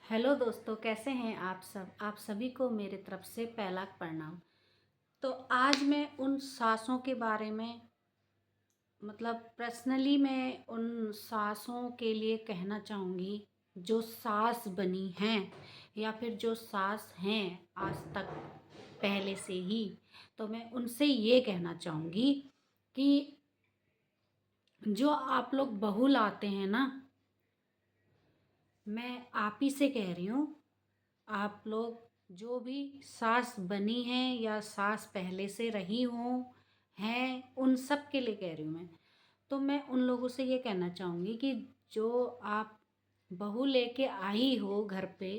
Hello दोस्तों, कैसे हैं आप सब। आप सभी को मेरे तरफ से पहला प्रणाम। तो आज मैं उन सासों के बारे में पर्सनली मैं उन सासों के लिए कहना चाहूँगी जो सास बनी हैं या फिर जो सास हैं आज तक पहले से ही। तो मैं उनसे ये कहना चाहूँगी कि जो आप लोग बहू लाते हैं ना, मैं आप ही से कह रही हूँ। आप लोग जो भी सास बनी हैं या सास पहले से रही हों हैं, उन सब के लिए कह रही हूँ मैं। तो मैं उन लोगों से ये कहना चाहूँगी कि जो आप बहू लेके आई हो घर पे,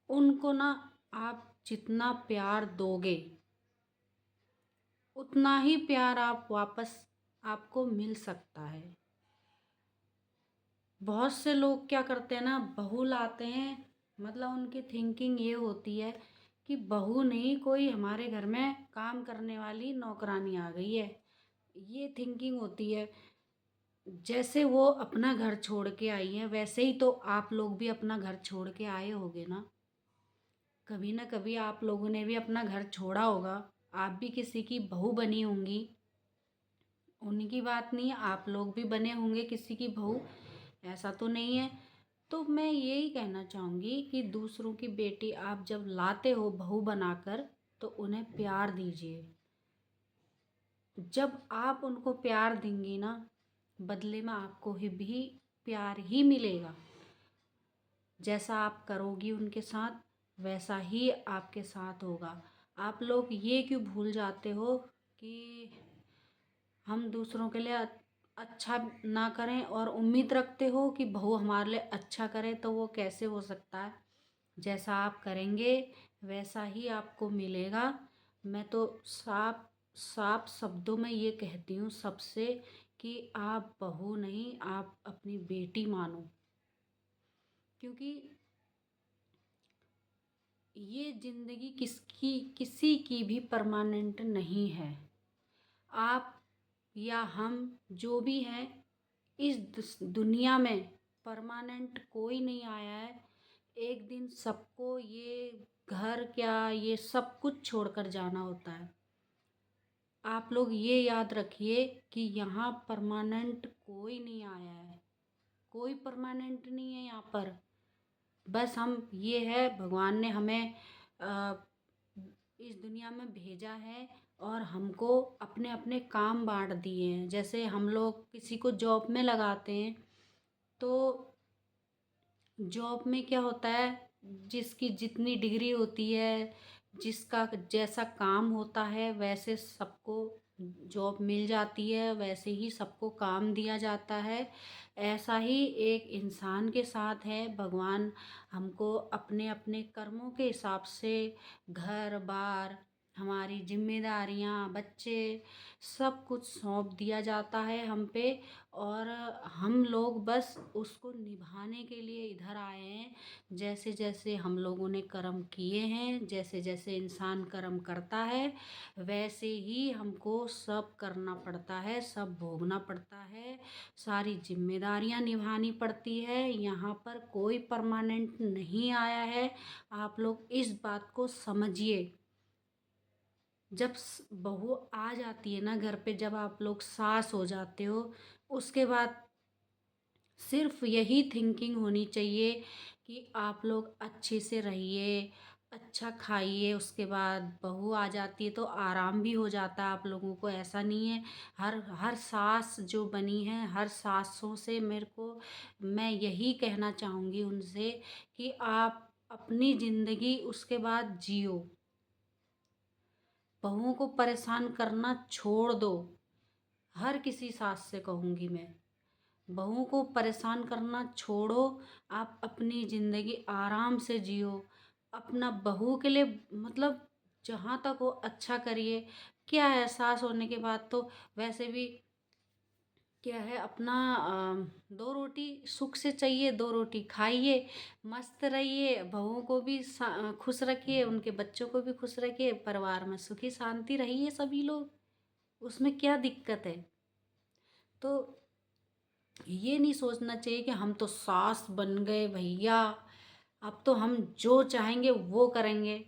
उनको ना आप जितना प्यार दोगे उतना ही प्यार आप वापस आपको मिल सकता है। बहुत से लोग क्या करते हैं ना, बहू लाते हैं, उनकी थिंकिंग ये होती है कि बहू नहीं, कोई हमारे घर में काम करने वाली नौकरानी आ गई है। ये थिंकिंग होती है। जैसे वो अपना घर छोड़ के आई है, वैसे ही तो आप लोग भी अपना घर छोड़ के आए होगे ना कभी आप लोगों ने भी अपना घर छोड़ा होगा। आप भी किसी की बहू बनी होंगी। उनकी बात नहीं है, आप लोग भी बने होंगे किसी की बहू, ऐसा तो नहीं है। तो मैं यही कहना चाहूँगी कि दूसरों की बेटी आप जब लाते हो बहू बनाकर, तो उन्हें प्यार दीजिए। जब आप उनको प्यार देंगी ना, बदले में आपको भी प्यार ही मिलेगा। जैसा आप करोगी उनके साथ, वैसा ही आपके साथ होगा। आप लोग ये क्यों भूल जाते हो कि हम दूसरों के लिए अच्छा ना करें और उम्मीद रखते हो कि बहू हमारे लिए अच्छा करे, तो वो कैसे हो सकता है। जैसा आप करेंगे वैसा ही आपको मिलेगा। मैं तो साफ साफ शब्दों में ये कहती हूँ सबसे कि आप बहू नहीं, आप अपनी बेटी मानो। क्योंकि ये ज़िंदगी किसी की भी परमानेंट नहीं है। आप या हम जो भी हैं, इस दुनिया में परमानेंट कोई नहीं आया है। एक दिन सबको ये घर क्या, ये सब कुछ छोड़कर जाना होता है। आप लोग ये याद रखिए कि यहाँ परमानेंट कोई नहीं आया है। कोई परमानेंट नहीं है यहाँ पर। बस हम ये है, भगवान ने हमें इस दुनिया में भेजा है और हमको अपने अपने काम बांट दिए हैं। जैसे हम लोग किसी को जॉब में लगाते हैं, तो जॉब में क्या होता है, जिसकी जितनी डिग्री होती है, जिसका जैसा काम होता है, वैसे सबको जॉब मिल जाती है, वैसे ही सबको काम दिया जाता है। ऐसा ही एक इंसान के साथ है। भगवान हमको अपने अपने कर्मों के हिसाब से घर बार, हमारी जिम्मेदारियां, बच्चे, सब कुछ सौंप दिया जाता है हम पे। और हम लोग बस उसको निभाने के लिए इधर आए हैं। जैसे जैसे हम लोगों ने कर्म किए हैं, जैसे जैसे इंसान कर्म करता है, वैसे ही हमको सब करना पड़ता है, सब भोगना पड़ता है, सारी जिम्मेदारियां निभानी पड़ती है। यहाँ पर कोई परमानेंट नहीं आया है। आप लोग इस बात को समझिए। जब बहू आ जाती है ना घर पे, जब आप लोग सास हो जाते हो, उसके बाद सिर्फ यही थिंकिंग होनी चाहिए कि आप लोग अच्छे से रहिए, अच्छा खाइए। उसके बाद बहू आ जाती है तो आराम भी हो जाता है आप लोगों को। ऐसा नहीं है। हर हर सास जो बनी है, हर सासों से मेरे को मैं यही कहना चाहूँगी उनसे कि आप अपनी ज़िंदगी उसके बाद जियो। बहुओं को परेशान करना छोड़ दो। हर किसी सास से कहूँगी मैं, बहुओं को परेशान करना छोड़ो। आप अपनी ज़िंदगी आराम से जियो। अपना बहू के लिए जहाँ तक हो अच्छा करिए। क्या है, सास होने के बाद तो वैसे भी क्या है, अपना दो रोटी सुख से चाहिए, दो रोटी खाइए, मस्त रहिए, बहुओं को भी खुश रखिए, उनके बच्चों को भी खुश रखिए, परिवार में सुखी शांति रहिए सभी लोग। उसमें क्या दिक्कत है। तो ये नहीं सोचना चाहिए कि हम तो सास बन गए भैया, अब तो हम जो चाहेंगे वो करेंगे,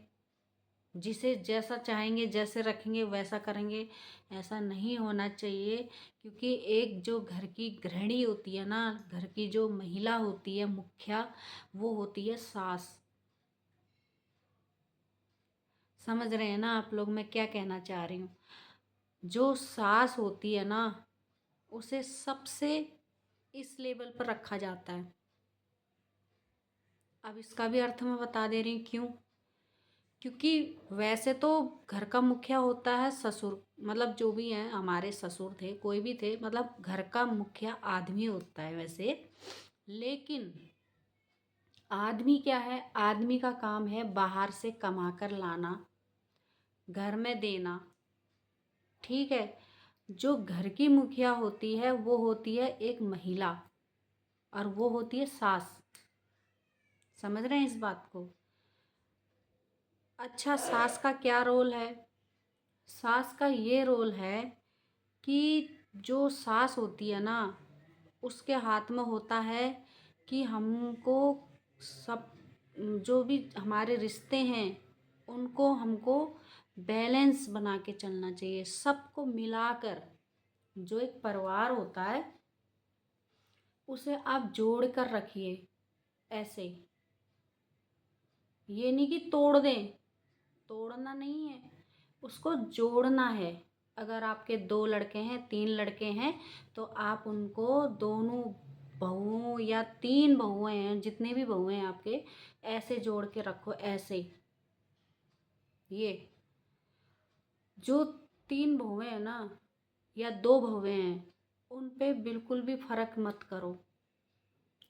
जिसे जैसा चाहेंगे जैसे रखेंगे वैसा करेंगे। ऐसा नहीं होना चाहिए, क्योंकि एक जो घर की गृहिणी होती है ना, घर की जो महिला होती है मुखिया, वो होती है सास। समझ रहे हैं ना आप लोग मैं क्या कहना चाह रही हूँ? जो सास होती है ना, उसे सबसे इस लेवल पर रखा जाता है। अब इसका भी अर्थ मैं बता दे रही हूँ क्यों। क्योंकि वैसे तो घर का मुखिया होता है ससुर, मतलब जो भी हैं हमारे ससुर थे, कोई भी थे, मतलब घर का मुखिया आदमी होता है वैसे। लेकिन आदमी क्या है, आदमी का काम है बाहर से कमा कर लाना, घर में देना। ठीक है। जो घर की मुखिया होती है वो होती है एक महिला, और वो होती है सास। समझ रहे हैं इस बात को? अच्छा, सास का क्या रोल है? सास का ये रोल है कि जो सास होती है ना, उसके हाथ में होता है कि हमको सब, जो भी हमारे रिश्ते हैं उनको हमको बैलेंस बना के चलना चाहिए, सबको मिलाकर। जो एक परिवार होता है उसे आप जोड़ कर रखिए ऐसे। ये नहीं कि तोड़ दें, तोड़ना नहीं है, उसको जोड़ना है। अगर आपके 2 लड़के हैं, 3 लड़के हैं, तो आप उनको दोनों बहुओं या 3 बहुएं हैं, जितने भी बहुएं हैं आपके, ऐसे जोड़ के रखो ऐसे। ये जो 3 बहुएं हैं ना, या 2 बहुएं हैं, उन पे बिल्कुल भी फर्क मत करो,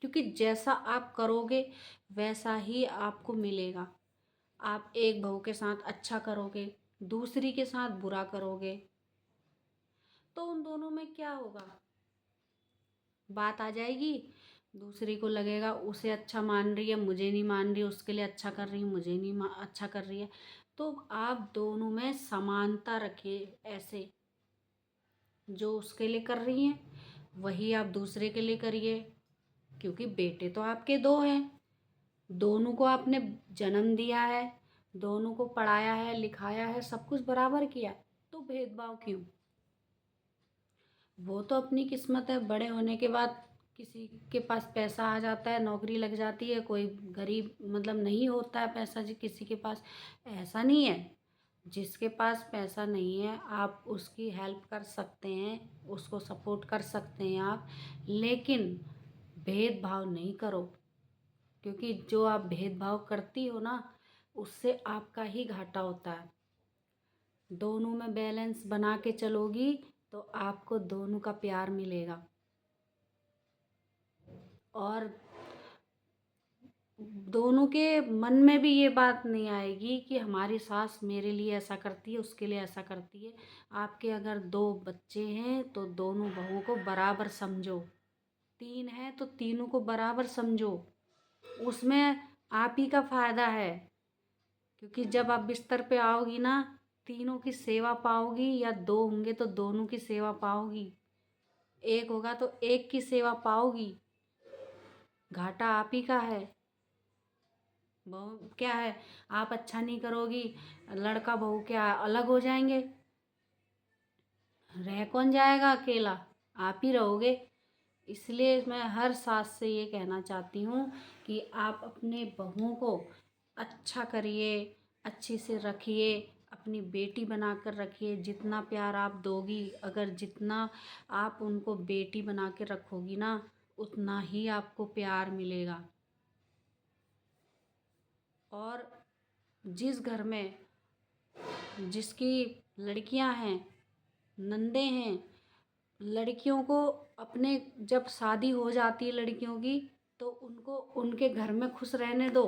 क्योंकि जैसा आप करोगे वैसा ही आपको मिलेगा। आप एक बहू के साथ अच्छा करोगे, दूसरी के साथ बुरा करोगे, तो उन दोनों में क्या होगा? बात आ जाएगी। दूसरी को लगेगा उसे अच्छा मान रही है, मुझे नहीं मान रही, उसके लिए अच्छा कर रही है, मुझे नहीं अच्छा कर रही है। तो आप दोनों में समानता रखिए ऐसे। जो उसके लिए कर रही हैं वही आप दूसरे के लिए करिए, क्योंकि बेटे तो आपके 2 हैं, दोनों को आपने जन्म दिया है, दोनों को पढ़ाया है, लिखाया है, सब कुछ बराबर किया, तो भेदभाव क्यों? वो तो अपनी किस्मत है, बड़े होने के बाद किसी के पास पैसा आ जाता है, नौकरी लग जाती है, कोई गरीब मतलब नहीं होता है पैसा जी किसी के पास। ऐसा नहीं है। जिसके पास पैसा नहीं है आप उसकी हेल्प कर सकते हैं, उसको सपोर्ट कर सकते हैं आप, लेकिन भेदभाव नहीं करो। क्योंकि जो आप भेदभाव करती हो ना, उससे आपका ही घाटा होता है। दोनों में बैलेंस बना के चलोगी तो आपको दोनों का प्यार मिलेगा। और दोनों के मन में भी ये बात नहीं आएगी कि हमारी सास मेरे लिए ऐसा करती है, उसके लिए ऐसा करती है। आपके अगर 2 बच्चे हैं तो दोनों बहुओं को बराबर समझो, 3 हैं तो तीनों को बराबर समझो। उसमें आप ही का फायदा है, क्योंकि जब आप बिस्तर पे आओगी ना, तीनों की सेवा पाओगी, या 2 होंगे तो दोनों की सेवा पाओगी, एक होगा तो एक की सेवा पाओगी। घाटा आप ही का है। बहू क्या है, आप अच्छा नहीं करोगी, लड़का बहू क्या अलग हो जाएंगे? रह कौन जाएगा अकेला? आप ही रहोगे। इसलिए मैं हर सास से ये कहना चाहती हूँ कि आप अपने बहुओं को अच्छा करिए, अच्छे से रखिए, अपनी बेटी बनाकर रखिए। जितना प्यार आप दोगी, अगर जितना आप उनको बेटी बना के रखोगी ना, उतना ही आपको प्यार मिलेगा। और जिस घर में जिसकी लड़कियां हैं, नंदे हैं, लड़कियों को अपने जब शादी हो जाती है लड़कियों की, तो उनको उनके घर में खुश रहने दो।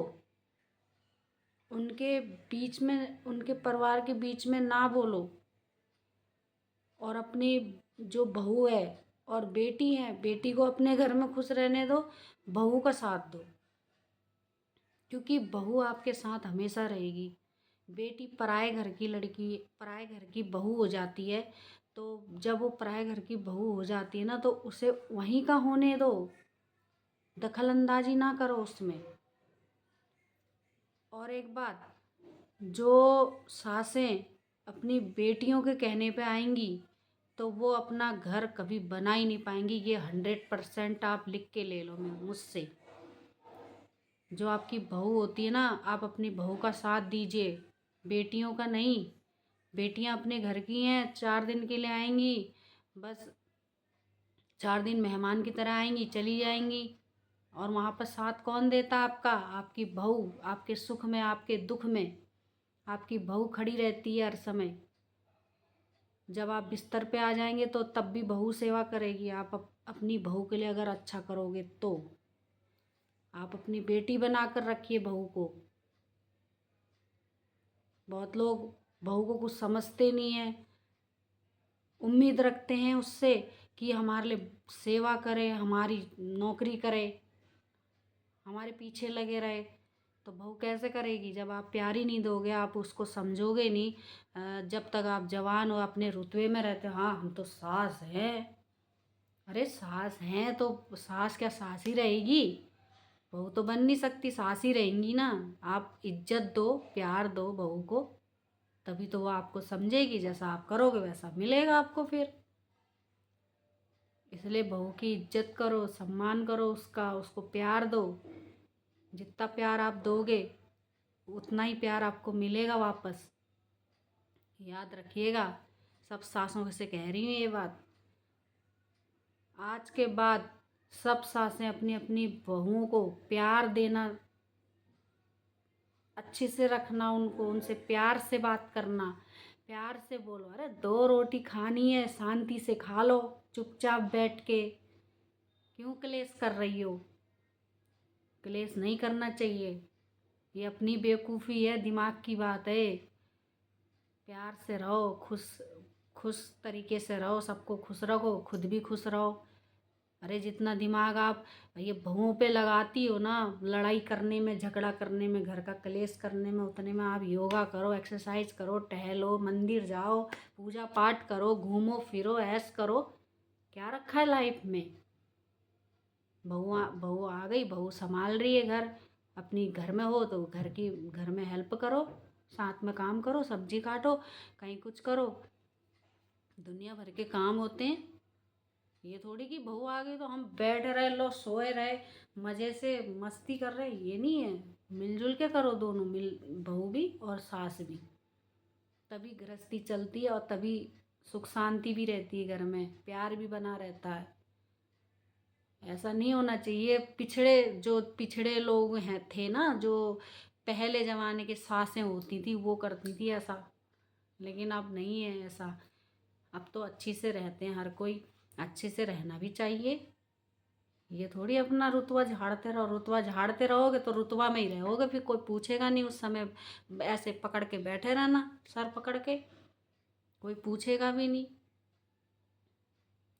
उनके बीच में, उनके परिवार के बीच में ना बोलो। और अपनी जो बहू है और बेटी है, बेटी को अपने घर में खुश रहने दो, बहू का साथ दो, क्योंकि बहू आपके साथ हमेशा रहेगी। बेटी पराए घर की लड़की, पराए घर की बहू हो जाती है, तो जब वो पराए घर की बहू हो जाती है ना, तो उसे वहीं का होने दो, दखल अंदाजी ना करो उसमें। और एक बात, जो सासें अपनी बेटियों के कहने पे आएंगी तो वो अपना घर कभी बना ही नहीं पाएंगी। ये 100% आप लिख के ले लो मुझसे। जो आपकी बहू होती है ना, आप अपनी बहू का साथ दीजिए, बेटियों का नहीं। बेटियां अपने घर की हैं, 4 दिन के लिए आएंगी, बस 4 दिन मेहमान की तरह आएंगी, चली जाएंगी। और वहाँ पर साथ कौन देता आपका? आपकी बहू। आपके सुख में, आपके दुख में आपकी बहू खड़ी रहती है हर समय। जब आप बिस्तर पे आ जाएंगे तो तब भी बहू सेवा करेगी। आप अपनी बहू के लिए अगर अच्छा करोगे तो आप अपनी बेटी बना कर रखिए बहू को। बहुत लोग बहू को कुछ समझते नहीं हैं, उम्मीद रखते हैं उससे कि हमारे लिए सेवा करे, हमारी नौकरी करे, हमारे पीछे लगे रहे। तो बहू कैसे करेगी जब आप प्यार ही नहीं दोगे, आप उसको समझोगे नहीं। जब तक आप जवान हो, अपने रुतबे में रहते हो, हाँ हम तो सास हैं। अरे सास हैं तो सास क्या सास ही रहेगी? बहू तो बन नहीं सकती, सास ही रहेंगी ना। आप इज्जत दो, प्यार दो बहू को, तभी तो वो आपको समझेगी। जैसा आप करोगे वैसा मिलेगा आपको फिर। इसलिए बहू की इज्जत करो, सम्मान करो उसका, उसको प्यार दो। जितना प्यार आप दोगे उतना ही प्यार आपको मिलेगा वापस। याद रखिएगा, सब सासों से कह रही हूँ ये बात। आज के बाद सब सासें अपनी अपनी बहुओं को प्यार देना, अच्छे से रखना, उनको उनसे प्यार से बात करना, प्यार से बोलो। अरे 2 रोटी खानी है, शांति से खा लो चुपचाप बैठ के। क्यों क्लेश कर रही हो? क्लेश नहीं करना चाहिए। ये अपनी बेवकूफ़ी है, दिमाग की बात है। प्यार से रहो, खुश खुश तरीके से रहो, सबको खुश रखो, खुद भी खुश रहो। अरे जितना दिमाग आप ये बहुओं पे लगाती हो ना, लड़ाई करने में, झगड़ा करने में, घर का कलेश करने में, उतने में आप योगा करो, एक्सरसाइज करो, टहलो, मंदिर जाओ, पूजा पाठ करो, घूमो फिरो, ऐश करो। क्या रखा है लाइफ में? बहू आ गई, बहू संभाल रही है घर। अपनी घर में हो तो घर में हेल्प करो, साथ में काम करो, सब्जी काटो, कहीं कुछ करो। दुनिया भर के काम होते हैं। ये थोड़ी कि बहू आ गई तो हम बैठ रहे, लो सोए रहे, मज़े से मस्ती कर रहे, ये नहीं है। मिलजुल के करो दोनों, बहू भी और सास भी। तभी गृहस्थी चलती है और तभी सुख शांति भी रहती है घर में, प्यार भी बना रहता है। ऐसा नहीं होना चाहिए। पिछड़े लोग हैं थे ना, जो पहले ज़माने के सासें होती थी वो करती थी ऐसा। लेकिन अब नहीं है ऐसा। अब तो अच्छी से रहते हैं हर कोई, अच्छे से रहना भी चाहिए। ये थोड़ी अपना रुतबा झाड़ते रहो। रुतबा झाड़ते रहोगे तो रुतबा में ही रहोगे, फिर कोई पूछेगा नहीं उस समय। ऐसे पकड़ के बैठे रहना, सर पकड़ के, कोई पूछेगा भी नहीं।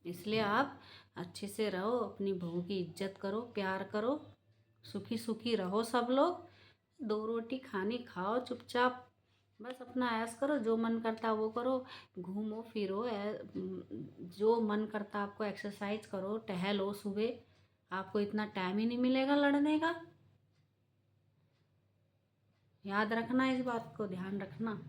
इसलिए आप अच्छे से रहो, अपनी बहू की इज्जत करो, प्यार करो, सुखी सुखी रहो सब लोग। 2 रोटी खानी, खाओ चुपचाप, बस अपना ऐश करो, जो मन करता वो करो, घूमो फिरो, जो मन करता आपको एक्सरसाइज करो, टहलो सुबह। आपको इतना टाइम ही नहीं मिलेगा लड़ने का। याद रखना, इस बात को ध्यान रखना।